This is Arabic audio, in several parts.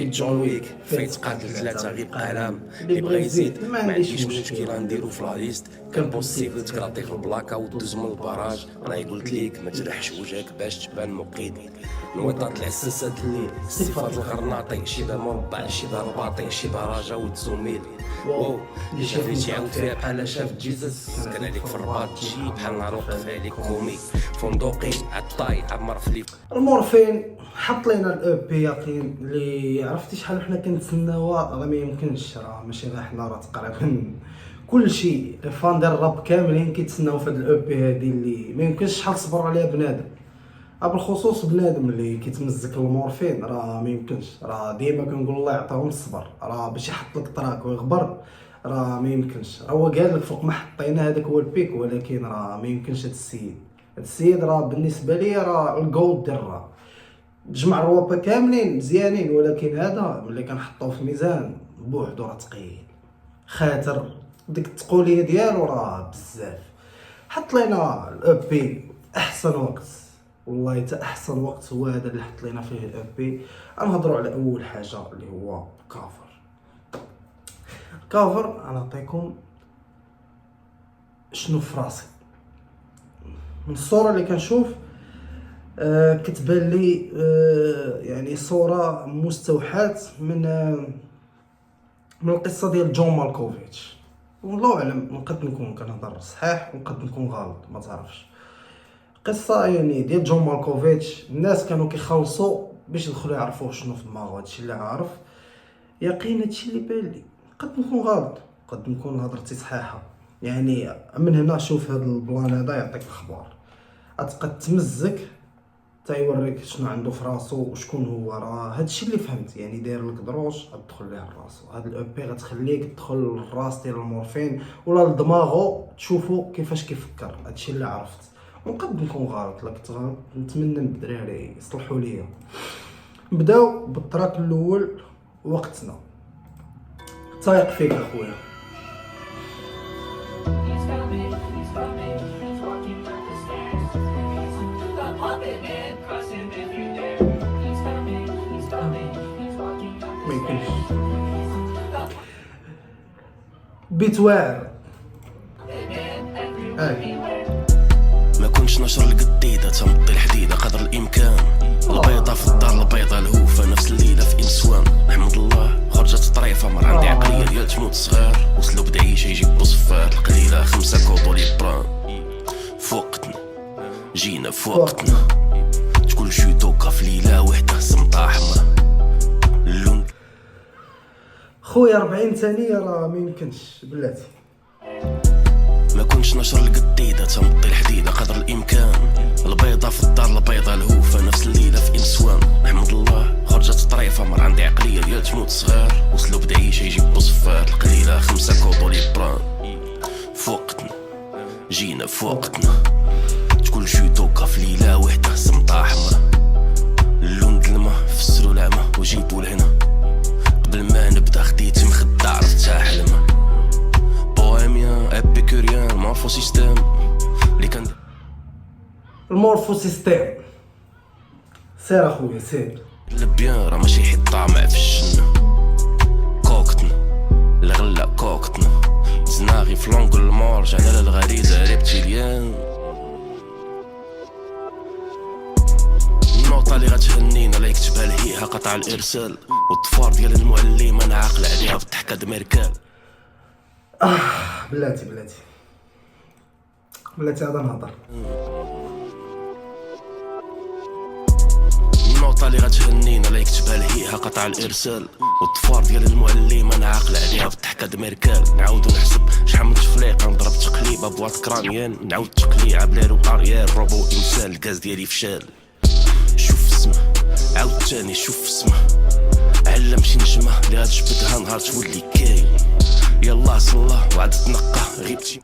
كي جون ويك فايت قاتل 3 غيبقى علام اللي بغى يزيد ما عنديش مشكل نديرو في لا ليست كان بوسيبل تكراطي في البلاكا ودوز من البراج راني قلت ليك ما ترحش وجهك باش تبان مقيد نويطات العساسات الليل صفات الغرناطي شبه مربع شبه رباطي شبه راجا وتزوميل واو اللي شافني تعاود فيها بحال شاف جيزس كان عليك في الرباط تجي بحال نهار وقف عليك كومي فندقي عطاي عمر فليب المورفين حط لينا الاو بي يقين اللي عرفتي شحال حنا كنتسناوها راه ما يمكنش راه ماشي غير حنا راه تقريبا كلشي لي فان ديال الراب كاملين كيتسناو في هاد الاو بي هادي اللي ما يمكنش شحال صبر عليها بنادم بالخصوص بنادم اللي كيتمزك المورفين راه ما يمكنش راه ديما كنقول الله يعطيهم الصبر راه باش يحط لك طراك ويغبر راه ما يمكنش راه هو قال لك فوق ما حطينا هذاك هو البيك ولكن راه ما يمكنش هاد السيد راه بالنسبه لي راه الجود ديال الراب جمع الروابا كاملين مزيانين ولكن هذا ملي كنحطوه في ميزان بوحدو راه ثقيل خاطر ديك التقوليه ديالو راه بزاف حط لينا الاو بي احسن وقت والله حتى احسن وقت هو هذا اللي حط لينا فيه الاو بي غنهضروا على اول حاجه اللي هو كافر انا نعطيكم شنو في راسي من الصوره اللي كنشوف كتبان لي يعني صوره مستوحاه من القصه ديال جون مالكوفيتش والله اعلم نقد نكون كنهضر صحيح ونقد نكون غلط ما تعرفش قصه يعني ديال جون مالكوفيتش الناس كانوا كيخلصوا باش يدخلوا يعرفوا شنو في دماغه هادشي اللي عارف يقين هادشي اللي بان لي قد نكون غلط قد نكون هضرتي صحيحه يعني من هنا شوف هذا البلان هذا يعطيك الخبر غتبقى تمزك تيوريك شنو عنده في راسو وشكون هو راه هادشي اللي فهمت يعني داير لك دروج غتدخل ليه لراسو هاد الاو بي غتخليك تدخل للراس ديال المورفين ولا لدماغو تشوفو كيفاش كيفكر هادشي اللي عرفت ونقد نكون غلط لا كنت غلط نتمنى الدراري يصلحوا ليا نبداو بالتراك الاول وقتنا تايق فيك اخويا بيت واعر ما كنتش نشر القديده تمطي الحديده قدر الامكان البيضه في الدار البيضه الهوفه نفس الليله في انسوان نحمد الله خرجت طريفه مر عندي عقليه ديال تموت صغار وسلوب دعيشه يجيب بصفات القليله 5 كوطو لي بران فوقتنا جينا فوقتنا تقول شي دوكا في ليله وحده سمطه حمرا اللون خويا 40 ثانيه راه ما يمكنش بلاتي ما كنتش نشر القديده تمطي الحديده قدر الامكان البيضه في الدار البيضه الهوفه نفس الليله في انسوان نحمد الله خرجت طريفه مر عندي عقليه ديال تموت صغار وسلوب دعيشه يجيب بصفات القليله 5 كوطو لي بران فوقتنا جينا فوقتنا تقول شي دوكا في ليله وحده سمطه حمرا اللون د الماء فسرو العمى وجيتو لهنا قبل ما نبدا خديت مخدة عرفتها حلمة بوهيميان ابيكوريان مورفو سيستيم اللي كان المورفو سيستيم سير اخويا سير البيان راه ماشي حيت طامع في الجنة كوكتنا الغلا كوكتنا زناغي في لونغ المور جعنا للغريزة ريبتيليان النوطة اللي غتهنينا لا يكتبها لهيها قطع الارسال والطفار ديال المعلم انا عاقل عليها بالضحكة دميركال بلاتي هذا نهضر النوطة اللي غتهنينا لا يكتبها لهيها قطع الارسال والطفار ديال المعلم انا عاقل عليها بالضحكة دميركال نعاودو نحسب شحال من تفليقه نضرب تقليبه بواط كرانيان نعاود تقليعه بلا رو اريال روبو انسان الكاز ديالي فشال شوف اسمه عاود تاني شوف اسمه علم شي نجمه اللي غتجبدها نهار تولي كاين يلا صلاه وعاد تنقى غيبتي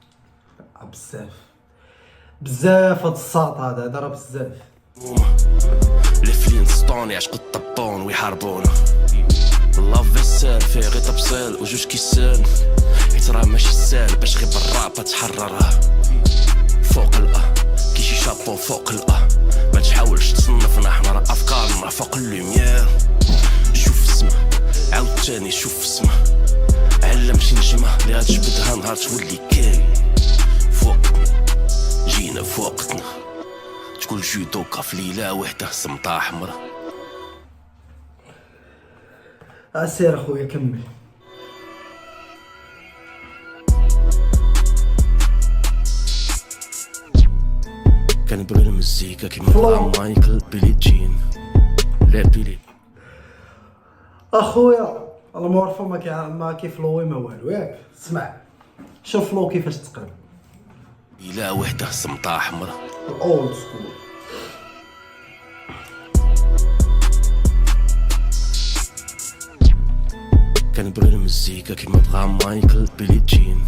بزاف هاد الساط هذا راه بزاف لفلين سطوني عشق الطبون ويحاربونا لاف فيسال فيه غير تبصيل وجوج كيسان حيت راه ماشي سال باش غير بالراب تحررها فوق كي شي شابو فوق ما تحاولش تصنفنا حنا راه افكارنا فوق اللوميير شوف اسمه تاني شوف اسمه علم شي نجمة اللي غتجبدها نهار تولي كاين فوقتنا جينا فوقتنا تقول جودوكا في ليلة وحدة سمطة حمرا. سير اخويا كمل. كنبغي المزيكا كيما بغا مايكل بيلي جين لا بيلي. اخويا المورفا ما كيفلوي ما والو ياك. اسمع شوف فلو كيفاش تقرب ليلة وحدة سمطة حمرا الاولد سكول. كنبغي المزيكا كيما بغا مايكل بيلي جين.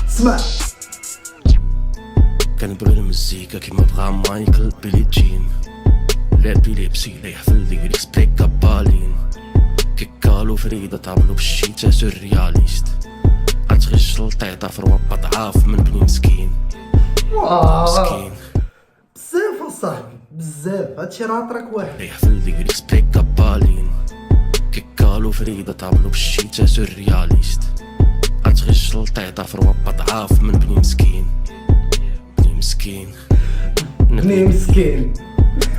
اسمع كنبغي المزيكا كيما بغا مايكل بيلي جين لا بيليبسي لا يحفل ليريكس بليكا بالين كيكالو فريدة تعملو بالشيتا سورياليست غتغش لطيطة في روابا ضعاف من بني مسكين مسكين بزاف اصاحبي بزاف. هادشي راه تراك واحد لا يحفل ليريكس بليكا بالين كيكالو فريدة تعملو بالشيتا سورياليست غتغش لطيطة في روابا ضعاف من بني مسكين بني مسكين بني مسكين.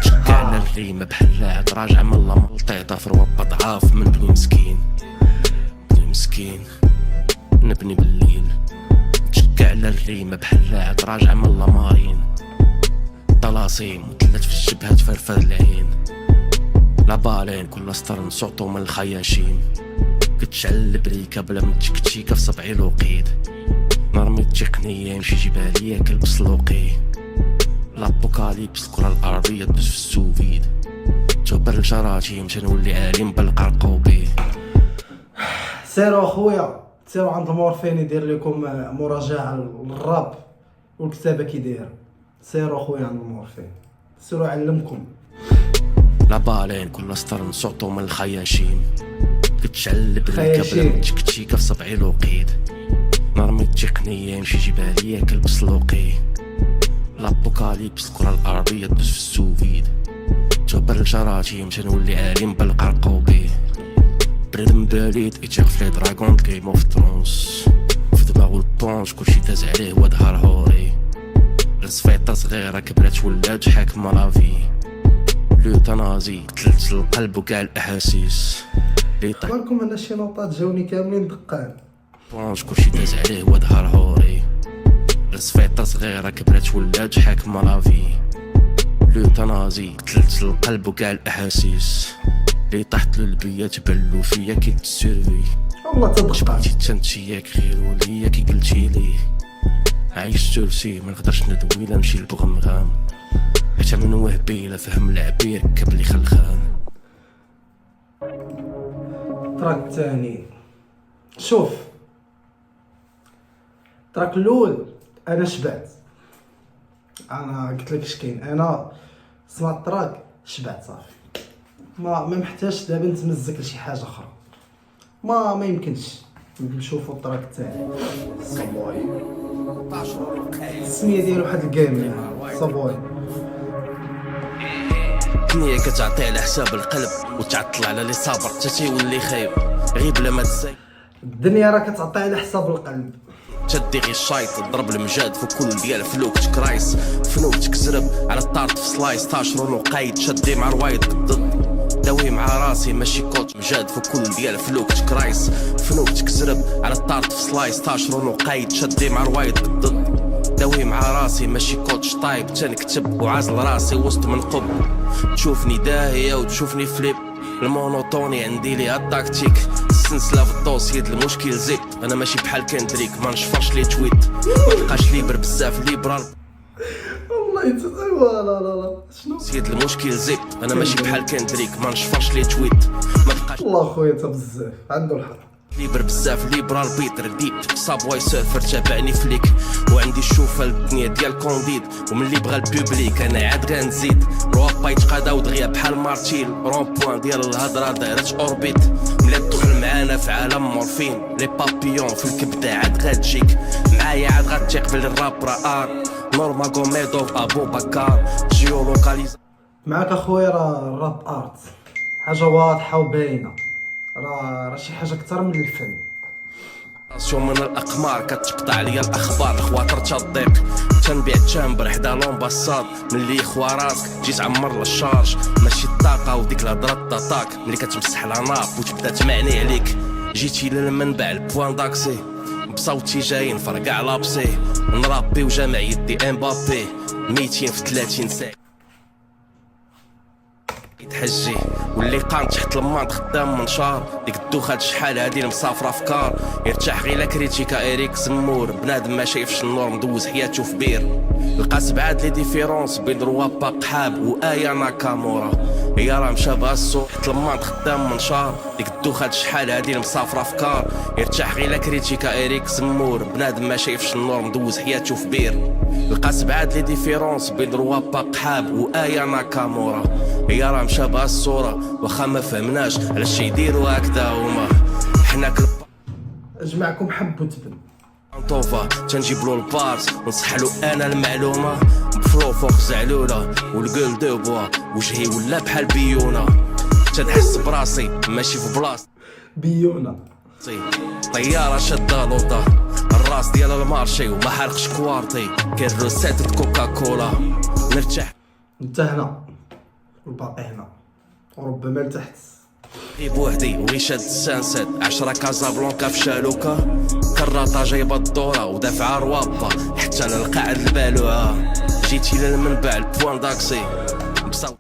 شكعنا الريمة بحال راجع من الله ملطيطة في روابا ضعاف من بني مسكين بني مسكين نبني بالليل. شكعنا الريمة بحال راجع من الله مارين طلاسيم وتلات في الجبهة تفرفر العين لا بالين كل سطر نصوتو من الخياشيم كتشعل البريكة بلا من تشكتشيكا في صبعي الوقيد نرمي التقنية يمشي جبالية كلبس لوقي لابوكاليبس الكرة الأرضية تدوز في السوفيد جبر الجراثيم تنولي عالم بالقرقوبي. سيروا اخويا سيروا عند المورفين يدير لكم مراجعة للراب والكتابة كي داير. سيروا اخويا عند المورفين سيروا علمكم. لا بالين كل سطر نصوتو من الخياشيم كتشعل البريكة بلا من تشكتشيكا في صبعي الوقيد نرمي التقنية يمشي جبالية كلبس لوقي لابوكاليبس الكرة الأرضية تدوز في السوفيد جبر الجراثيم تنولي عالم بالقرقوبي بريدم باليت اتيغ في لي دراغون جيم اوف ترونس في دماغو البونش كلشي داز عليه هو ظهر هوري رزفيطة صغيرة كبرات ولات حاكمة لافي لوتانازي قتلت القلب وكاع الأحاسيس بالكم انا شي نوطات جاوني كاملين دقان بونش كلشي داز عليه هو ظهر هوري رزفيطة صغيرة كبرات ولات حاكمة لافي لوتانازي قتلت القلب وكاع الأحاسيس لي طحت للبيات بلو فيا كي تسيرفي والله تدقان بغيتي تنتياك غير وليا كي قلتي لي عايش ترسي منقدرش ندوي لا نمشي لبغمغام حتى من وهبي لا فهم العبير كبلي خلخان. تراك تاني شوف تراك الاول انا شبعت. انا قلت لك اش كاين انا سمعت تراك شبعت صافي ما محتاجش دابا نتمزك لشي حاجه اخرى ما يمكنش. نشوفوا التراك الثاني صبوي السميه ديالو واحد الكامل صبوي. الدنيا كتعطي على حساب القلب وتعطل على اللي صابر حتى تيولي خايب غير بلا ما تزاي. الدنيا راه كتعطي على حساب القلب تدي غير الشايط تضرب المجاد في كل ديال فلوك تكرايس فنوك تكسرب على الطارت في سلايس تاشرون وقايد شدي مع روايد قدد داوي مع راسي ماشي كوت مجاد في كل ديال فلوك تكرايس فنوك تكسرب على الطارت في سلايس تاشرون وقايد شدي مع روايد قدد داوي مع راسي ماشي كوتش طايب تنكتب وعازل راسي وسط من قب تشوفني داهية وتشوفني فليب المونوتوني عندي لي التاكتيك السلسلة في الدوسيد المشكل زيد انا ماشي بحال كندريك ما نشفرش لي تويت مبقاش ليبر بزاف ليبرال والله لا شنو سيد المشكل زيد انا ماشي بحال كندريك ما نشفرش لي تويت ما بقاش الله خويا انت بزاف عنده الحق ليبر بزاف ليبرال بيتر ديب صابواي سيرفر تابعني فليك وعندي الشوفه الدنيا ديال كونديد وملي بغى البوبليك انا عاد غنزيد روابا يتقادا ودغيا بحال مارتيل رون بوان ديال الهضره دايرت اوربيت ملي تدخل معانا في عالم مورفين لي بابيون في الكبده عاد غتجيك معايا عاد غتيق بلي الراب راه نورما غوميدوف ابو بكر جيو لوكاليز. معاك اخويا راه الراب ارت حاجه واضحه وباينه، راه شي حاجه اكثر من الفن. شو من الاقمار كتقطع عليا الاخبار، الخواطر تضيق تنبيع تشامبر حدا لومباساد. ملي خوا راسك جيت عمر للشارج ماشي الطاقه وديك الهضره تاتاك، ملي كتمسح لا ناب وتبدا تمعني عليك جيتي للمنبع البوان داكسي بصوتي جاي نفرقع لابسي نرابي وجامع يدي امبابي 200 في 30 ساعه يتحجي واللي قام تحت الماط خدام منشار. ديك الدوخه شحال هادي المسافره افكار يرتاح غير لا كريتيكا اريك زمور بنادم ما شايفش النور مدوز حياته في بير. لقى سبعات لي ديفيرونس بين روابا قحاب وايا ناكامورا هي راه مشابهه الصوت تحت الماط خدام منشار. ديك الدوخه شحال هادي المسافره افكار يرتاح غير لا كريتيكا اريك زمور بنادم ما شايفش النور مدوز حياته في بير. لقى سبعات لي ديفيرونس بين روابا قحاب وايا ناكامورا هي راه مشابهه الصوره واخا ما فهمناش علاش يديروا هكذا هما حنا اجمعكم حب وتبن طوفا تنجيبلو البارس ونصحلو انا المعلومه بفلو فوق زعلوله والقول دو بوا وجهي ولا بحال بيونا تنحس براسي ماشي في بلاصتي بيونا. طياره شاده لوطه الراس ديال المارشي وما حرقش كوارتي كاين روسيت كوكا كولا نرتاح انتهنا والباقي هنا وربما لتحت. غيب وحدي وغي شاد السانسات 10 كازابلانكا في شالوكا كراطه جايبه الدوره ودافعه روابا حتى للقاعد البالوعه جيتي للمنبع البوان داكسي بصوت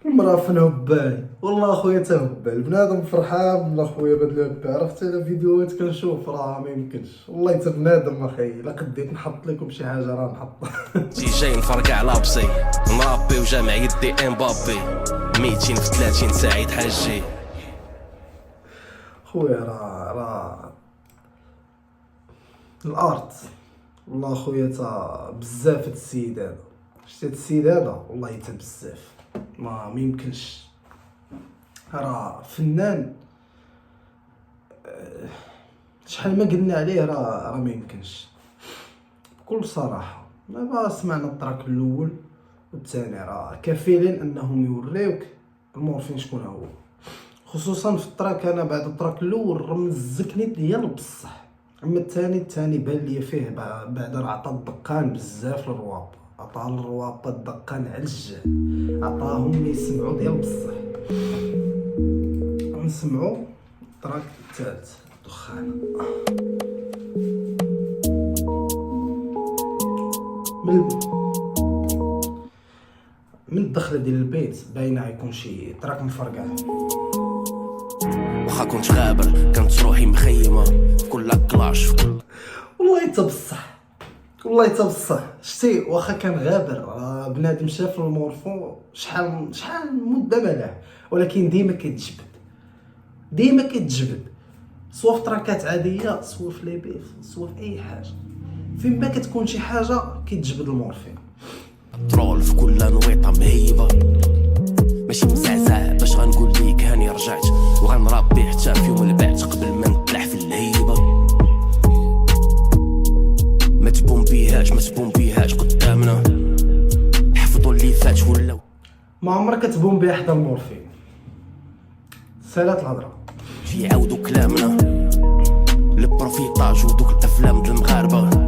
المراه فين هبال والله اخويا تا هبال بنادم فرحان من اخويا بهاد الهبال. عرفتي انا فيديوهات كنشوف راه ما يمكنش والله تا بنادم اخي الا قديت نحط لكم شي حاجه راه نحطها. جاي نفرقع لابسي مرابي وجامع يدي امبابي 200 في 30 ساعه يتحجي. خويا راه الارت والله خويا تا بزاف هاد السيد هذا شتي هاد السيد هذا والله تا بزاف ما يمكنش راه فنان. شحال ما قلنا عليه راه ما يمكنش بكل صراحه. دابا سمعنا التراك الاول والثاني راه كفيلين انهم يوريوك المورفين شكون هو، خصوصا في التراك. انا بعد التراك الاول رمزكني ديال بصح، اما الثاني بان لي فيه بعد راه عطى الدقان بزاف للرواب، عطى للرواب الدقان على الجهه، عطاهم يسمعوا ديال بصح. نسمعوا التراك الثالث دخان من الدخله ديال البيت باينه غيكون شي تراك مفرقع. واخا كنت غابر كانت روحي مخيمه في كل كلاش في كل والله تا بصح والله تا بصح شتي واخا كان غابر بنادم شاف المورفو شحال مده ملاه، ولكن ديما كتجبد سوا في تراكات عاديه سوا في لي بيف سوا في اي حاجه فين ما كتكون شي حاجه كيتجبد المورفين. ترول في كل نويطه مهيبه ماشي مزعزع باش غنقول ليك هاني رجعت وغنربي حتى في يوم البعث قبل ما نطلع في الهيبه. ما تبون بيهاش قدامنا حفظوا اللي فات ولاو ما عمرك تبون بها حدا المورفين سالات الهضره يعاودوا كلامنا البروفيطاج ودوك الافلام ديال المغاربه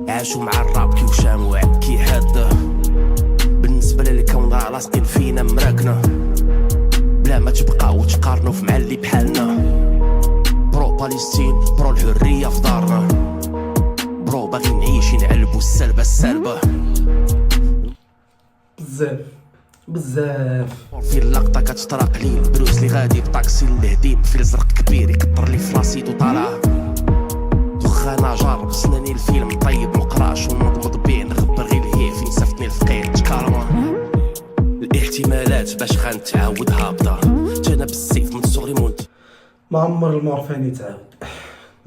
عاشوا مع الراب كي وشام وعكي حاده بالنسبه للكون راه لاصقين فينا مراكنا بلا ما تبقاو وتقارنوا في مع اللي بحالنا. برو باليستين برو الحريه في دارنا برو باغي نعيش نعلبوا السلبه بزاف في اللقطه كتطرق لي بروس لي غادي بطاكسي الهديم في الازرق كبير يكبر لي فراسيد وطالع دخانه جارب سناني الفيلم طيب مقراش ونضبط بيه نغبر غير الهيف نسفتني الفقير تكارما الاحتمالات باش غنتعاود هابطه جانا بالسيف من صغري مونت ما عمر المورفين يتعاود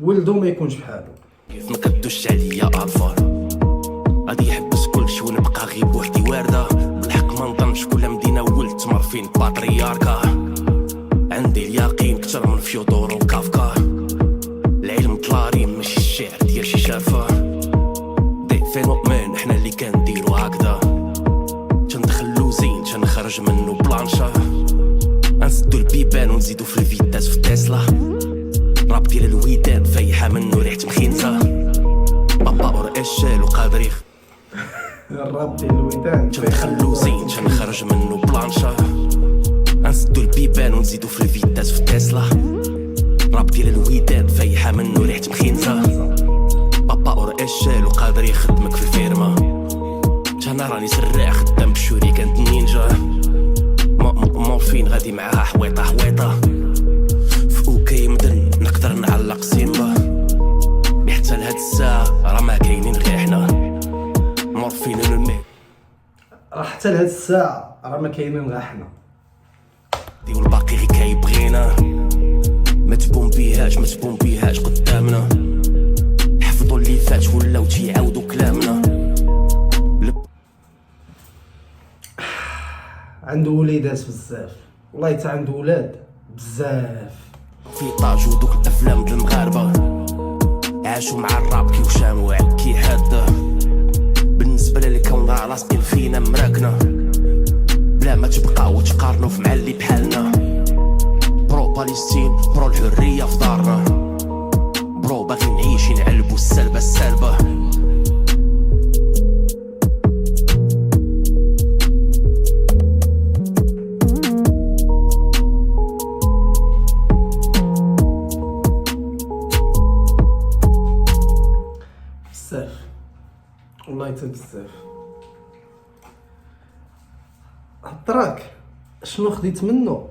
ولدو ما يكونش بحالو كيف ما كدوش عليا الفار غادي يحبس كلشي ونبقى غير بوحدي وارده بالحق ما نظنش كل مدينه ولد تمرفين باترياركا عندي اليقين كتر من فيودور وكافكا العلم طلارين ماشي الشعر ديال شي شافه دي فينومين حنا اللي ونزيدو في الفيتاس في تسلا راب ديال الوداد فايحة منو ريحة مخينزة بابا اور اشال وقادر الراب ديال الودان تنخلو زين تنخرج منو بلانشا غنسدو البيبان ونزيدو في الفيتاس في تسلا راب ديال الوداد فايحة منو ريحة مخينزة بابا اور اشال وقادر يخدمك في الفيرما انا راني سراع خدام بشوريكان نينجا مورفين غادي معاها حويطه في اوكي مدن نقدر نعلق سيمبا حتى لهاد الساعه راه ما كاينين غير حنا مورفين المي راه حتى لهاد الساعه راه ما كاينين غير حنا والباقي غير كيبغينا ما تبومبيهاش قدامنا حفظوا اللي فات ولاو تيعاودوا كلامنا عنده وليدات بزاف والله حتى عنده ولاد بزاف في طاج ودوك الافلام د المغاربه عاشوا مع الراب كي وشام وعكي حاده بالنسبه للي كونها لاصقين فينا مراكنا بلا ما تبقاو تقارنوا في مع اللي بحالنا برو باليستين برو الحريه في دارنا برو باغي نعيش نعلبوا السلبه بزاف والله حتى بزاف. التراك شنو خديت منه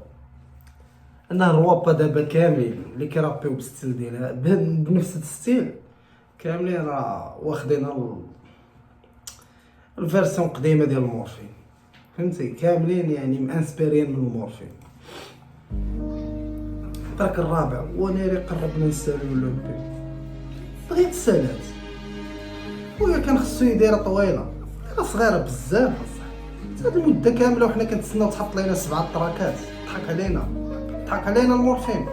انه الروابا دابا كاملين اللي كيرابيو بالستيل ديالها بنفس الستيل كاملين راه واخدين الفيرسيون قديمه ديال المورفين فهمتي كاملين يعني مانسبيرين من المورفين. التراك الرابع هو ناري قربنا نسالو لوبي بغيت سالات ويا كان خصو يدير طويله راه صغيره بزاف اصاحبي هاد المده كامله وحنا كنتسناو تحط لينا 7 تراكات ضحك علينا المورفين.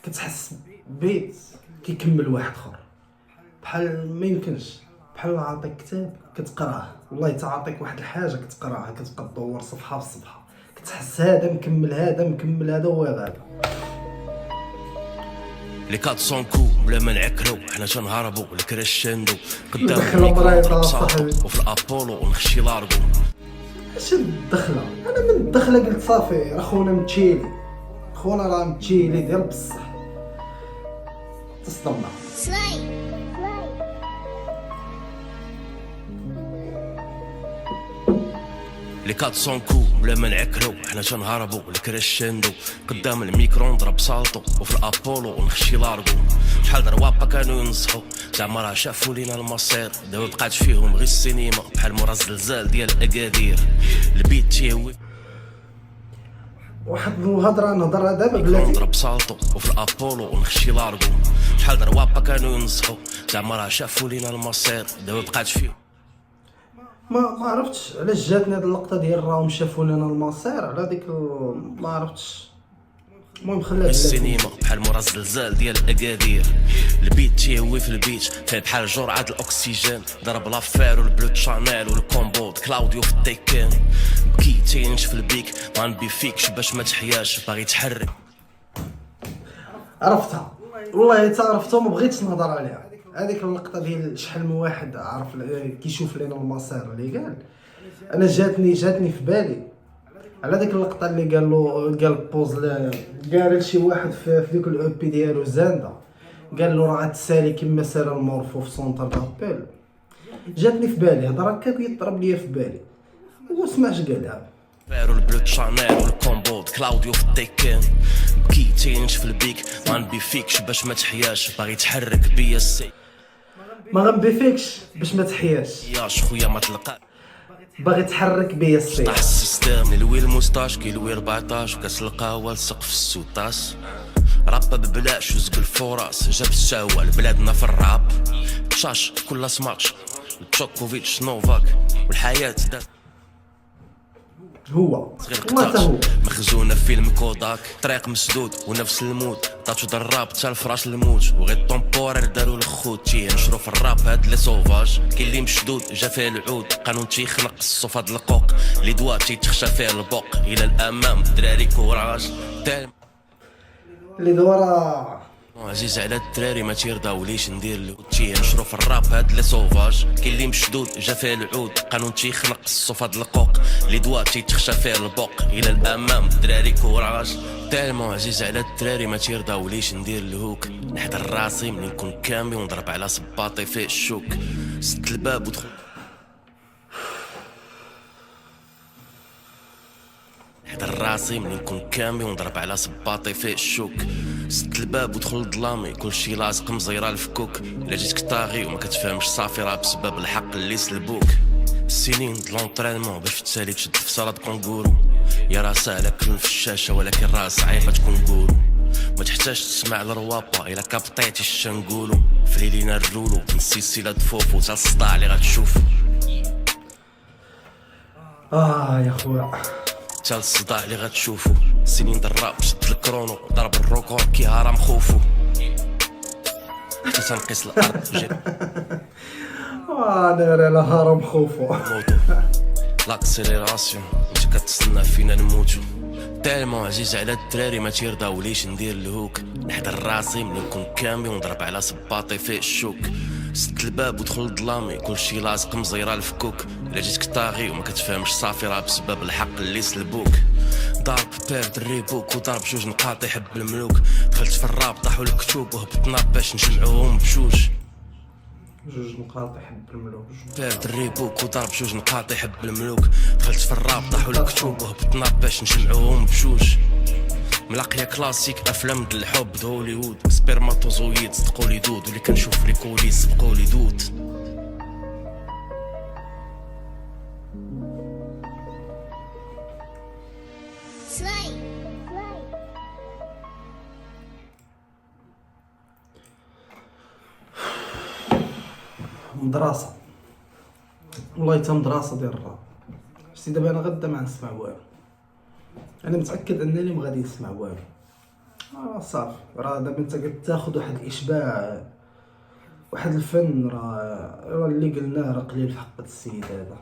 كتحس بيت كيكمل واحد اخر بحال ما يمكنش بحال عاطيك كتاب كتقراه والله تعطيك واحد الحاجه كتقراها كتبقى تدور صفحه بصفحه كتحس هذا مكمل هذا هو هذا لي 400 كو بلا ما نعكرو حنا تنهربو الكريشندو قدام المرايطه صاحبي وفي الابولو ونخشي لارغو. اش الدخله انا من الدخله قلت صافي راه خونا متشيلي خونا راه متشيلي ديال بصح تصدمنا. لي 400 كو بلا ما نعكرو حنا تنهربو الكريشندو قدام الميكرو نضرب سالطو وفي الابولو ونخشي لارغو. شحال دروابا كانوا ينصحو زعما راه شافوا لينا المصير دابا بقات فيهم غير السينما بحال مورا الزلزال ديال اكادير البيت تيهوي واحد الهضره نهضرها دابا بلاتي نضرب سالطو وفي الابولو ونخشي لارغو. شحال دروابا كانوا ينصحو زعما راه شافوا لينا المصير دابا بقات فيهم ما عرفتش علاش جاتني هاد اللقطه ديال راهم شافوا لنا المصير على ديك ما عرفتش. المهم خليها السينما بحال مورا الزلزال ديال اكادير البيت تيهوي في البيت فيه بحال جرعه الاكسجين ضرب لافير والبلو شانيل والكومبو كلاوديو في التيكين بكيتين في البيك ما نبي فيكش باش ما تحياش باغي تحرك. عرفتها والله حتى عرفتها ما بغيتش نهضر عليها هذيك اللقطه ديال شحال من واحد عرف كيشوف لنا المصير اللي قال انا جاتني في بالي على ديك اللقطه اللي قال بوز قال لشي واحد في ديك الاو بي ديالو زاندا قال له راه تسالي كما سال المورفو في سونتر دابيل. جاتني في بالي هضره كيضرب ليا في بالي وسمعش قالها فارو البلو شانيل والكومبو كلاوديو في التيكين بكيتين في البيك ما نبي فيكش باش ما تحياش باغي تحرك بيا السي ما غنبي فيكش باش ما تحياش ياش خويا ما تلقى باغي تحرك بيا السي طاح السيستم نلوي الموستاش كيلوي 14 وكاس القهوه لسقف السوطاس رابا ببلاش وزق الفرص جاب الشهوه لبلادنا في الراب تشاش كل سماتش جوكوفيتش نوفاك والحياه هو صغير حتى هو مخزونة في فيلم كوداك، طريق مسدود ونفس المود، طاتو دراب تا الفراش الموت، وغير طومبورير دارو الخوت تيه نشرو في الراب هاد لي سوفاج، كاين اللي مشدود جا فيه العود، قانون تيخنق الصو فهاد القوق، لي دوا تيتخشى فيه البوق، الى الامام الدراري كوراج اللي دورا عزيز على الدراري ما تيرضاوليش ندير له تيه نشرو في الراب هاد لي سوفاج، كاين اللي مشدود جا فيه العود، قانون تيخنق الصو فهاد القوق، لي دوا تيتخشى فيه البوق، الى الامام الدراري كوراج تالمو عزيز على الدراري ما تيرضاوليش ندير الهوك، نحضر راسي منين نكون كامي ونضرب على صباطي فيه الشوك، سد الباب ودخل نحضر راسي منين نكون كامي ونضرب على صباطي فيه الشوك، سد الباب ودخل ظلامي كلشي لاصق مزيرة الفكوك، الا جيتك طاغي وما كتفهمش صافي راه بسبب الحق اللي سلبوك، السنين د لونطرينمون باش تسالي تشد في صالة كونغورو، يا راه ساهلة كلن في الشاشة ولكن راه صعيبة تكون كورو، ما تحتاج تسمع الروابا الا كابطيتي الشنقولو، في ليلينا الرولو من السلسلة دفوفو تا الصداع اللي غتشوفو، يا خويا تا الصداع اللي غتشوفو، سنين دراب شد الكرونو ضرب الروكور كي هرم خوفو، حتى تنقيس الارض جيت داير على هرم خوفو موتو لاكسيليراسيون انت كتسنى فينا نموتو، تالمون عزيز على الدراري ما تيرضاوليش ندير الهوك، نحضر راسي منين نكون كامي ونضرب على صباطي فيه الشوك، سد الباب ودخل ظلامي كلشي لاصق مزيرة الفكوك، الا جيتك طاغي وما كتفهمش صافي راه بسبب الحق اللي سلبوك، ضرب بيرد الريبوك وضرب جوج نقاط يحب الملوك، دخلت في الراب طاحوا الكتوب وهبطنا باش نجمعوهم بجوج، جوج نقاط يحب الملوك بيرد الريبوك وضرب جوج نقاط يحب الملوك، دخلت في الراب طاحوا الكتوب وهبطنا باش نجمعوهم بجوج، ملاقيه كلاسيك افلام د الحب د هوليوود، سبرماتوزويد صدقولي دود، واللي كنشوف لي كوليس سبقولي دود، مدرسة والله تا مدرسة ديال الراب، شتي دابا انا غدا ما نسمع والو، انا متاكد انني ما غادي نسمع والو، صافي راه دابا انت كتاخذ واحد الاشباع، واحد الفن راه اللي قلناه راه قليل في حق السيد هذا.